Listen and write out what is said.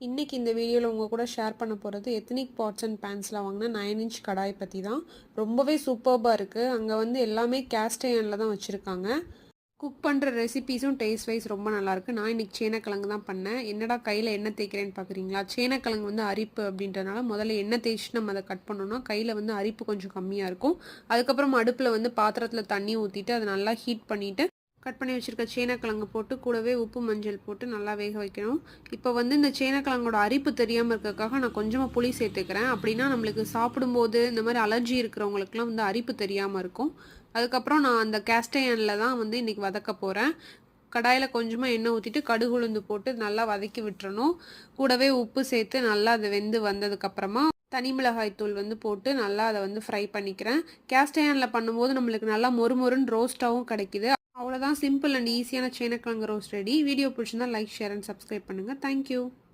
இன்றைக்கி இந்த வீடியோவில் உங்கள் கூட ஷேர் பண்ண போகிறது எத்னிக் பாட்ஸ் அண்ட் பேன்ஸில் வாங்கின 9 இன்ச் கடாய் பற்றி தான். ரொம்பவே சூப்பர்பாக இருக்குது. அங்கே வந்து எல்லாமே கேஸ்ட் அயர்னில் தான் வச்சுருக்காங்க. குக் பண்ணுற ரெசிபீஸும் டேஸ்ட் வைஸ் ரொம்ப நல்லாயிருக்கு. நான் இன்றைக்கி சேனக்கிழங்கு தான் பண்ணேன். என்னடா கையில் எண்ணெய் தேய்க்கிறேன்னு பார்க்குறீங்களா? சேனக்கிழங்கு வந்து அரிப்பு அப்படின்றனால முதல்ல எண்ணெய் தேய்ச்சி நம்ம அதை கட் பண்ணோன்னா கையில் வந்து அரிப்பு கொஞ்சம் கம்மியாக இருக்கும். அதுக்கப்புறம் அடுப்பில் வந்து பாத்திரத்தில் தண்ணி ஊற்றிட்டு அதை நல்லா ஹீட் பண்ணிவிட்டு கட் பண்ணி வச்சுருக்க சேனக்கிழங்கு போட்டு கூடவே உப்பு மஞ்சள் போட்டு நல்லா வேக வைக்கணும். இப்போ வந்து இந்த சேனக்கிழங்கோட அரிப்பு தெரியாமல் இருக்கிறதுக்காக நான் கொஞ்சமாக புளி சேர்த்துக்கிறேன். அப்படின்னா நம்மளுக்கு சாப்பிடும்போது இந்த மாதிரி அலர்ஜி இருக்கிறவங்களுக்குலாம் வந்து அரிப்பு தெரியாமல் இருக்கும். அதுக்கப்புறம் நான் அந்த கேஸ்ட் அயர்னில் தான் வந்து இன்றைக்கி வதக்க போகிறேன். கடாயில் கொஞ்சமாக எண்ணெய் ஊற்றிட்டு கடுகு உளுந்து போட்டு நல்லா வதக்கி விட்டுறணும். கூடவே உப்பு சேர்த்து நல்லா அதை வெந்து வந்ததுக்கப்புறமா தனி மிளகாய் தூள் வந்து போட்டு நல்லா அதை வந்து ஃப்ரை பண்ணிக்கிறேன். கேஸ்ட் அயர்னில் பண்ணும்போது நம்மளுக்கு நல்லா மொறுமொறுன்னு ரோஸ்ட்டாகவும் கிடைக்கிது. அவ்வளோதான், சிம்பிள் அண்ட் ஈஸியான சேனக்கிழங்கு ரோஸ்ட் ரெடி. வீடியோ பிடிச்சிருந்தா லைக், ஷேர் அண்ட் சப்ஸ்கிரைப் பண்ணுங்கள். தேங்க்யூ.